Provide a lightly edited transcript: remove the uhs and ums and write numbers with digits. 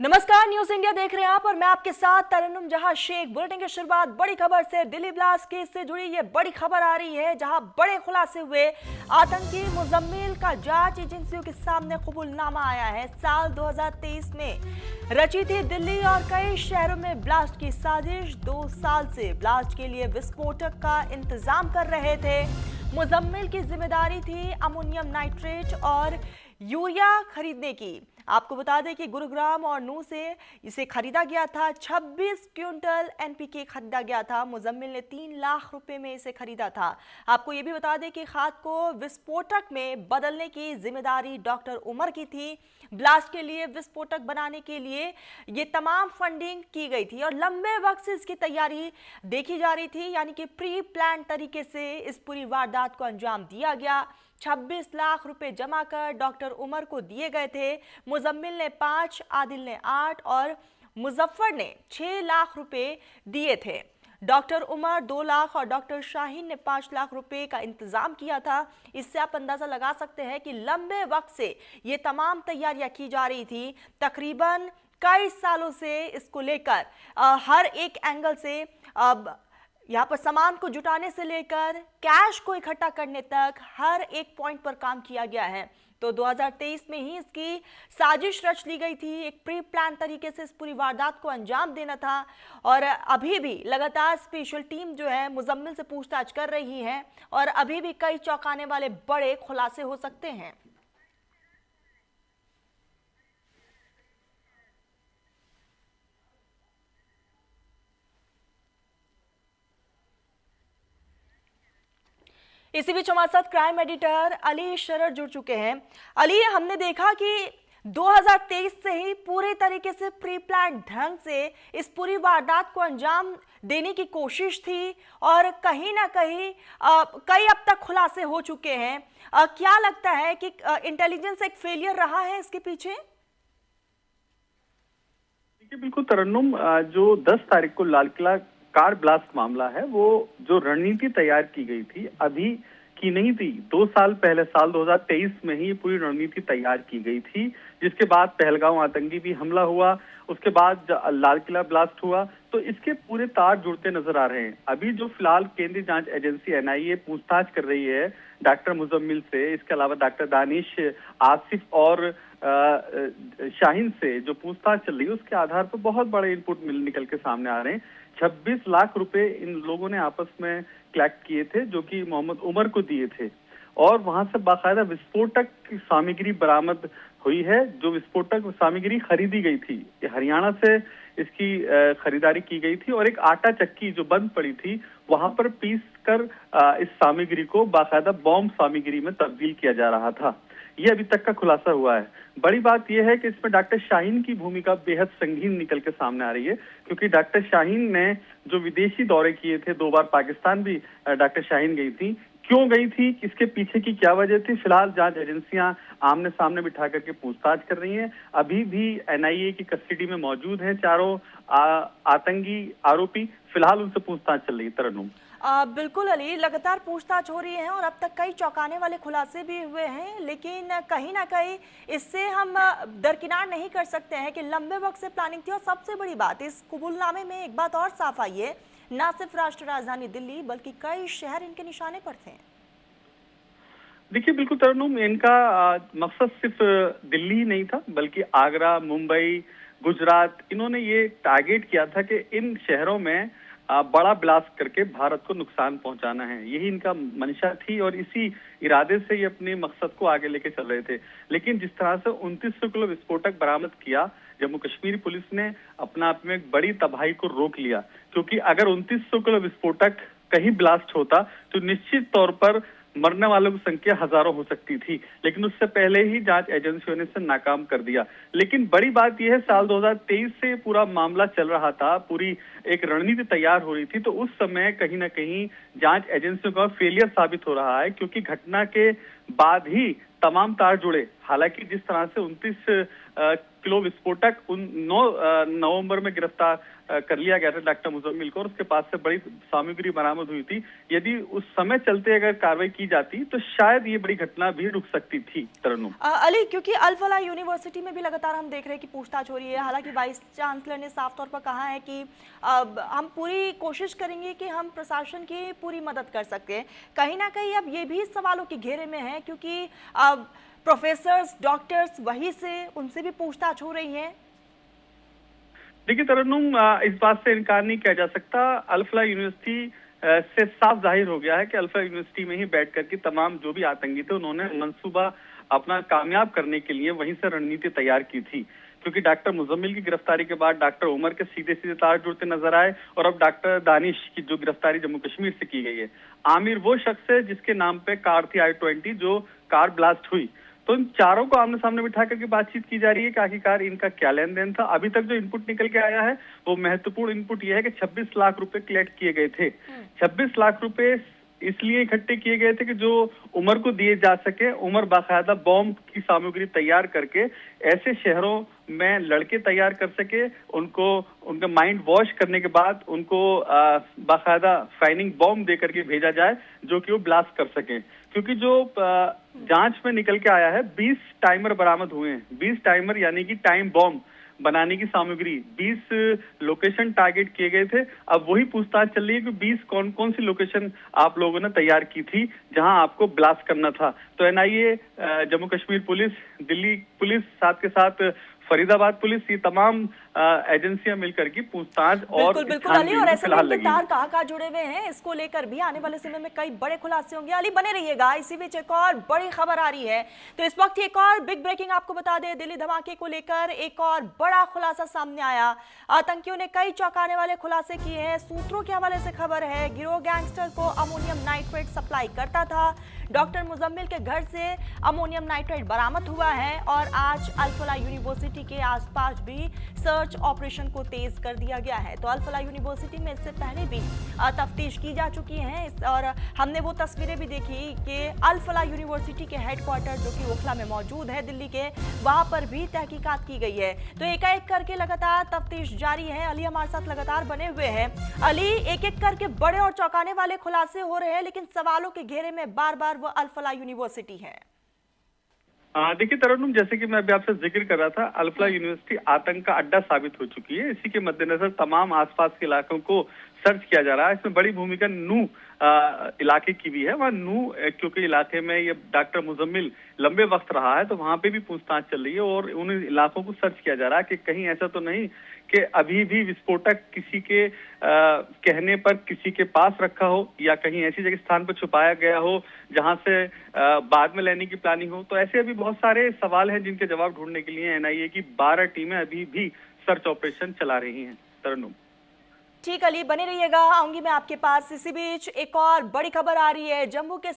नमस्कार, news India देख रहे हैं आप और मैं आपके साथ तरन्नुम जहां शेख। बुलेटिन की शुरुआत बड़ी खबर से। दिल्ली ब्लास्ट केस से जुड़ी ये बड़ी खबर आ रही है जहां बड़े खुलासे हुए। आतंकी मुजम्मिल का जांच एजेंसियों के सामने कबूलनामा आया है। साल 2023 में रची थी दिल्ली और कई शहरों में ब्लास्ट की साजिश। 2 साल से ब्लास्ट के लिए विस्फोटक का इंतजाम कर रहे थे। मुजम्मिल की जिम्मेदारी थी अमोनियम नाइट्रेट और यूरिया खरीदने की। आपको बता दें कि गुरुग्राम और नू से इसे खरीदा गया था। 26 क्विंटल एनपीके खरीदा गया था। मुजम्मिल ने 3 लाख रुपए में इसे खरीदा था। आपको ये भी बता दें कि खाद को विस्फोटक में बदलने की जिम्मेदारी डॉक्टर उमर की थी। ब्लास्ट के लिए विस्फोटक बनाने के लिए ये तमाम फंडिंग की गई थी और लंबे वक्त से इसकी तैयारी देखी जा रही थी, यानी कि प्री प्लान तरीके से इस पूरी वारदात को अंजाम दिया गया। 26 लाख रुपए जमा कर डॉक्टर उमर को दिए गए थे। मुजम्मिल ने 5, आदिल ने 8 और मुजफ्फर ने 6 लाख रुपए दिए थे। डॉक्टर उमर 2 लाख और डॉक्टर शाहीन ने 5 लाख रुपए का इंतजाम किया था। इससे आप अंदाजा लगा सकते हैं कि लंबे वक्त से ये तमाम तैयारियां की जा रही थी। तकरीबन कई सालों से इसको लेकर हर एक एंगल से यहाँ पर सामान को जुटाने से लेकर कैश को इकट्ठा करने तक हर एक पॉइंट पर काम किया गया है। तो 2023 में ही इसकी साजिश रच ली गई थी। एक प्री प्लान तरीके से इस पूरी वारदात को अंजाम देना था और अभी भी लगातार स्पेशल टीम जो है मुजम्मिल से पूछताछ कर रही है और अभी भी कई चौंकाने वाले बड़े खुलासे हो सकते हैं। इसी बीच हमारे साथ क्राइम एडिटर अली शरर जुड़ चुके हैं। अली, हमने देखा कि 2023 से ही पूरे तरीके से प्री प्लान ढंग से इस पूरी वारदात को अंजाम देने की कोशिश थी और कहीं ना कहीं कई अब तक खुलासे हो चुके हैं। क्या लगता है कि इंटेलिजेंस एक फेलियर रहा है इसके पीछे? देखिए, बिल्कुल तरन्नुम, जो 10 तारीख को लाल किला कार ब्लास्ट मामला है, वो जो रणनीति तैयार की गई थी अभी की नहीं थी। 2 साल पहले साल 2023 में ही पूरी रणनीति तैयार की गई थी, जिसके बाद पहलगांव आतंकी भी हमला हुआ, उसके बाद लाल किला ब्लास्ट हुआ। तो इसके पूरे तार जुड़ते नजर आ रहे हैं। अभी जो फिलहाल केंद्रीय जांच एजेंसी एनआईए पूछताछ कर रही है डॉक्टर मुजम्मिल से, इसके अलावा डॉक्टर दानिश, आसिफ और शाहीन से जो पूछताछ चल रही है, उसके आधार पर बहुत बड़े इनपुट निकल के सामने आ रहे हैं। 26 लाख रुपए इन लोगों ने आपस में कलेक्ट किए थे, जो कि मोहम्मद उमर को दिए थे और वहां से बाकायदा विस्फोटक की सामग्री बरामद हुई है। जो विस्फोटक सामग्री खरीदी गई थी, हरियाणा से इसकी खरीदारी की गई थी और एक आटा चक्की जो बंद पड़ी थी, वहां पर पीस कर इस सामग्री को बाकायदा बॉम्ब सामग्री में तब्दील किया जा रहा था। ये अभी तक का खुलासा हुआ है। बड़ी बात यह है कि इसमें डॉक्टर शाहीन की भूमिका बेहद संगीन निकल के सामने आ रही है, क्योंकि डॉक्टर शाहीन ने जो विदेशी दौरे किए थे, 2 बार पाकिस्तान भी डॉक्टर शाहीन गई थी। क्यों गई थी, इसके पीछे की क्या वजह थी, फिलहाल जांच एजेंसियां आमने सामने बिठा करके पूछताछ कर रही हैं। अभी भी एनआईए की कस्टडी में मौजूद हैं चारों आतंकी आरोपी। फिलहाल उनसे पूछताछ चल रही है। तरन्नुम, बिल्कुल अली, लगातार पूछताछ हो रही है और अब तक कई चौंकाने वाले खुलासे भी हुए हैं, लेकिन कहीं ना कहीं इससे हम दरकिनार नहीं कर सकते हैं कि लंबे वक्त से प्लानिंग थी। और सबसे बड़ी बात, इस कबूलनामे में एक बात और साफ आई है, न सिर्फ राष्ट्र राजधानी दिल्ली बल्कि कई शहर इनके निशाने पर थे। देखिए, बिल्कुल तरन्नुम, इनका मकसद सिर्फ दिल्ली ही नहीं था, बल्कि आगरा, मुंबई, गुजरात, इन्होंने ये टारगेट किया था कि इन शहरों में बड़ा ब्लास्ट करके भारत को नुकसान पहुंचाना है। यही इनका मंशा थी और इसी इरादे से ये अपने मकसद को आगे लेके चल रहे थे। लेकिन जिस तरह से 2900 किलो विस्फोटक बरामद किया, जम्मू कश्मीर पुलिस ने अपना आप में एक बड़ी तबाही को रोक लिया, क्योंकि अगर 2900 किलो विस्फोटक कहीं ब्लास्ट होता तो निश्चित तौर पर मरने वालों की संख्या हजारों हो सकती थी। लेकिन उससे पहले ही जांच एजेंसियों ने इसे नाकाम कर दिया। लेकिन बड़ी बात यह है, साल 2023 से पूरा मामला चल रहा था, पूरी एक रणनीति तैयार हो रही थी। तो उस समय कहीं ना कहीं जांच एजेंसियों का फेलियर साबित हो रहा है, क्योंकि घटना के बाद ही तमाम तार जुड़े। हालांकि जिस तरह से 29 किलो विस्फोटक 9 नवंबर में गिरफ्तार कर लिया गया था डॉक्टर मुजम्मिल को, और उसके पास से बड़ी सामग्री बरामद हुई थी। यदि उस समय चलते अगर कार्रवाई की जाती तो शायद ये बड़ी घटना भी रुक सकती थी। तरन्नुम अली, क्योंकि अल फलाह यूनिवर्सिटी में भी लगातार हम देख रहे हैं कि पूछताछ हो रही है। हालांकि वाइस चांसलर ने साफ तौर पर कहा है कि हम पूरी कोशिश करेंगे कि हम प्रशासन की पूरी मदद कर सकें। कहीं ना कहीं अब ये भी सवालों के घेरे में है, क्योंकि प्रोफेसर्स, डॉक्टर्स वहीं से उनसे भी पूछताछ हो रही है। देखिए तरन्नुम, इस बात से इनकार नहीं किया जा सकता। अल फलाह यूनिवर्सिटी से साफ जाहिर हो गया है कि अल फलाह यूनिवर्सिटी में ही बैठ करके तमाम जो भी आतंकी थे उन्होंने मंसूबा अपना कामयाब करने के लिए वहीं से रणनीति तैयार की थी। क्योंकि डॉक्टर मुजम्मिल की गिरफ्तारी के बाद डॉक्टर उमर के सीधे सीधे तार जुड़ते नजर आए, और अब डॉक्टर दानिश की जो गिरफ्तारी जम्मू कश्मीर से की गई है। आमिर वो शख्स है जिसके नाम पे कार थी i20 जो कार ब्लास्ट हुई। तो इन चारों को आमने सामने बिठा करके बातचीत की जा रही है कि आखिरकार इनका क्या लेन देन था। अभी तक जो इनपुट निकल के आया है वो महत्वपूर्ण इनपुट यह है कि 26 लाख रुपए कलेक्ट किए गए थे। 26 लाख रुपए इसलिए इकट्ठे किए गए थे कि जो उमर को दिए जा सके। उमर बाकायदा बॉम्ब की सामग्री तैयार करके ऐसे शहरों में लड़के तैयार कर सके, उनको उनका माइंड वॉश करने के बाद उनको बाकायदा फाइनिंग बॉम्ब दे करके भेजा जाए जो कि वो ब्लास्ट कर सके। क्योंकि जो जांच में निकल के आया है 20 टाइमर बरामद हुए हैं। 20 टाइमर यानी कि टाइम बॉम्ब बनाने की सामग्री, 20 लोकेशन टारगेट किए गए थे। अब वही पूछताछ चल रही है कि 20 कौन कौन सी लोकेशन आप लोगों ने तैयार की थी जहां आपको ब्लास्ट करना था। तो NIA, Jammu Kashmir police, Delhi police, साथ के साथ फरीदाबाद पुलिस, ये तमाम एजेंसियां मिलकर की पूछताछ और बिल्कुल अली, और ऐसे में तार कहाँ जुड़े हुए हैं इसको लेकर भी आने वाले समय में कई बड़े खुलासे होंगे। अली बने रहिएगा। इसी बीच एक और बड़ी खबर आ रही है। तो इस वक्त एक और बिग ब्रेकिंग आपको बता दें, दिल्ली धमाके को लेकर एक और बड़ा खुलासा सामने आया। आतंकियों ने कई चौंकाने वाले खुलासे किए हैं। सूत्रों के हवाले से खबर है, गिरोह गैंगस्टर को अमोनियम नाइट्रेट सप्लाई करता था। डॉक्टर मुजम्मिल के घर से अमोनियम नाइट्रेट बरामद हुआ है, और आज अल फलाह यूनिवर्सिटी के आसपास भी सर्च ऑपरेशन को तेज कर दिया गया है। तो अल फलाह यूनिवर्सिटी में इससे पहले भी तफ्तीश की जा चुकी है, और हमने वो तस्वीरें भी देखी कि अल फलाह यूनिवर्सिटी के हेडक्वार्टर जो कि ओखला में मौजूद है दिल्ली के, वहां पर भी तहकीकात की गई है। तो एक-एक करके लगातार तफ्तीश जारी है। अली हमारे साथ लगातार बने हुए हैं। अली, एक-एक करके बड़े और चौंकाने वाले खुलासे हो रहे हैं, लेकिन सवालों के घेरे में बार बार वो अल फलाह यूनिवर्सिटी है। देखिए तरन्नुम, जैसे कि मैं अभी आपसे जिक्र कर रहा था, अल फलाह यूनिवर्सिटी आतंक का अड्डा साबित हो चुकी है। इसी के मद्देनजर तमाम आसपास के इलाकों को सर्च किया जा रहा है। इसमें बड़ी भूमिका नू इलाके की भी है। वहाँ नू क्योंकि इलाके में ये डॉक्टर मुजम्मिल लंबे वक्त रहा है, तो वहाँ पे भी पूछताछ चल रही है, और उन इलाकों को सर्च किया जा रहा है कि कहीं ऐसा तो नहीं कि अभी भी विस्फोटक किसी के कहने पर किसी के पास रखा हो, या कहीं ऐसी जगह स्थान पर छुपाया गया हो जहां से बाद में लेने की प्लानिंग हो। तो ऐसे अभी बहुत सारे सवाल हैं जिनके जवाब ढूंढने के लिए एनआईए की 12 टीमें अभी भी सर्च ऑपरेशन चला रही हैं। तरन्नुम, ठीक अली, बने रहिएगा, आऊंगी मैं आपके पास। इसी बीच एक और बड़ी खबर आ रही है। जम्मू के